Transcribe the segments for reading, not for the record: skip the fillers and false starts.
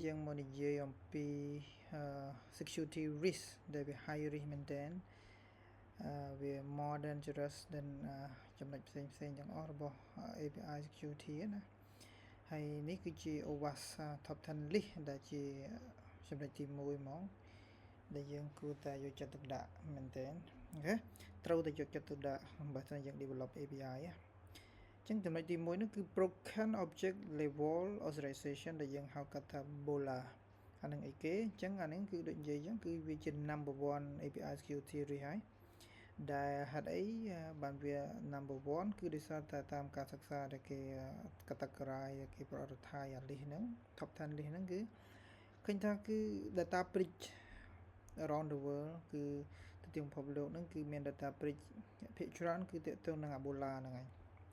យើងមកនិយាយអំពី security risk ដែលវា high risk មែនទែនវា more dangerous than ចំណុចផ្សេងទាំងអស់របស់ API security ណាហើយនេះគឺជា OWASP top 10 list ដែលជាចំណុចទី1ហ្មងដែលយើងគួរតែយកចិត្តទុកដាក់មែនទែនអូខេត្រូវតែយកចិត្តទុកដាក់បើមិនយើង develop API ចឹងចំណុចទី1នោះគឺ broken object level authorization ដែលយើងហៅកាត់ថា BOLA អានឹងអីគេអញ្ចឹងអានេះគឺដូចនិយាយអញ្ចឹងគឺវាជា number 1 API security ឬហើយដែលហេតុអីបានវា number 1 គឺដោយសារតែតាមការសិក្សាដែលគេ categorize គេ prioritize អា list ហ្នឹង top 10 list ហ្នឹងគឺឃើញថាគឺ data breach around the world គឺទៅទាំងពិភពលោកហ្នឹងគឺមាន data breach ភាគច្រើនគឺទាក់ទងនឹង BOLA ហ្នឹងហើយ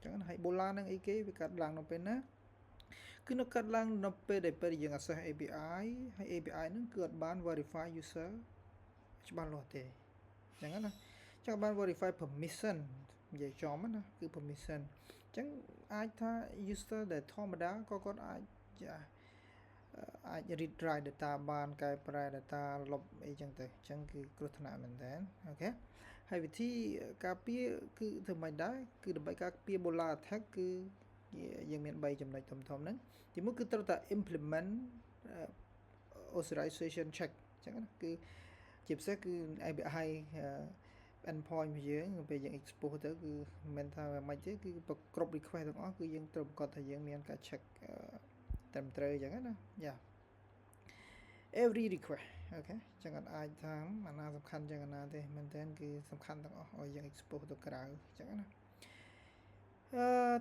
ចឹងហើយ BOLA នឹងអីគេវាកាត់ឡើងនៅពេលណាគឺនៅកាត់ឡើងនៅពេលដែលយើង access API ហើយ API ហ្នឹងគឺអត់បាន verify user ច្បាស់លាស់ទេចឹងណាចឹងបាន verify permission និយាយចំណាគឺ permission ចឹងអាចថា user ដែលធម្មតាក៏គាត់អាច read write data បានកែប្រែ data លុបអីចឹងទៅចឹងគឺគ្រោះថ្នាក់មែនតើអូខេហើយវិធីការពារគឺធ្វើម៉េចដែរគឺដើម្បីការពារ BOLA attack គឺយើងមាន3ចំណុចធំហ្នឹងទីមួយគឺត្រូវតែ implement authorization check ចឹងណាគឺជាពិសេសគឺ API endpoint របស់យើងពេលយើង expose ទៅគឺមិនមែនថាមិនទេគឺគ្រប់ request ទាំងអស់គឺយើងត្រូវប្រកាសថាយើងមានការ check ត្រឹមត្រូវចឹងណាយ៉ា every request អូខេចឹងអត់អាចថាអាណាសំខាន់ចឹងអាណាទេមែនតើគឺសំខាន់ទាំងអស់ឲ្យយើង expose ទៅក្រៅចឹងណា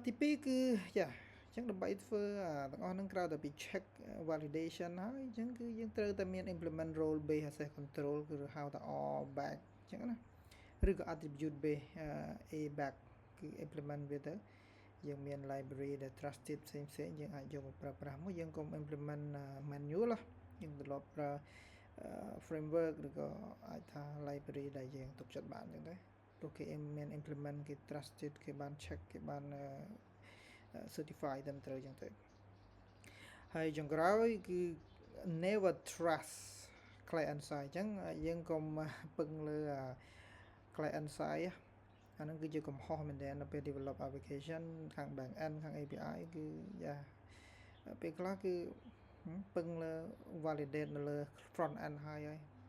ទី2គឺយ៉ាចឹងដើម្បីធ្វើទាំងអស់ហ្នឹងក្រៅតែពី check validation ហើយចឹងគឺយើងត្រូវតែមាន implement role based access control គឺហៅថា RBAC ចឹងណាឬក៏ attribute based ABAC គឺ implement វាទៅយើងមាន library ដែល trusted ផ្សេងយើងអាចយកមកប្រើប្រាស់មកយើងកុំ implement manual យើងត្រឡប់ប្រើ framework ឬក៏អាចថា library ដែលយើងទុកចិត្តបានចឹងទៅព្រោះគេមាន implement គេ trusted គេបាន check គេបាន certify ត្រឹមត្រូវចឹងទៅហើយចុងក្រោយគឺ never trust client side ចឹងយើងកុំពឹងលើ client side អានឹងគឺជាកំហុសមែនទែននៅពេល develop application ខាង back end ខាង API គឺយ៉ាពេលខ្លះគឺពឹងលើ validate នៅលើ front end ហើយ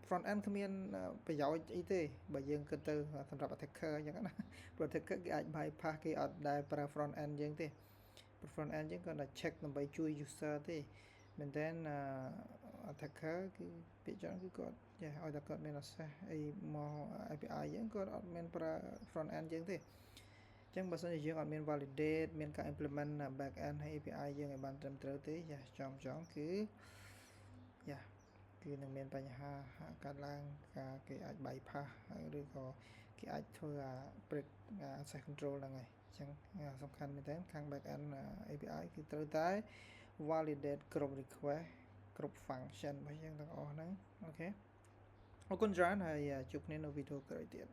front end គ្មានប្រយោជន៍អីទេបើយើងគិតទៅសម្រាប់ attacker អញ្ចឹងណាព្រោះ attacker គេអាច bypass គេអត់ដែលប្រើ front end យើងទេ front end យើងគាត់តែ check ដើម្បីជួយ user ទេមែនតើ attacker គឺពាក្យច្រើនគឺគាត់ចេះឲ្យតែគាត់មាន access អីមក API យើងគាត់អត់មានប្រើ front end យើងទេចឹងបើសិនជាយើងអត់មាន validate មានការ implement back end ហើយ API យើងឲ្យបានត្រឹមត្រូវទេយ៉ាចំគឺយ៉ាគឺនឹងមានបញ្ហាកើតឡើងការគេអាច bypass ឬក៏គេអាចធ្វើbreak access control ហ្នឹងហើយចឹងសំខាន់មែនតើខាង back end API គឺត្រូវតែ validate គ្រប់ request គ្រប់ function របស់យើងទាំងអស់ហ្នឹងអូខេអរគុណច្រើនហើយជួបគ្នានៅវីដេអូក្រោយទៀត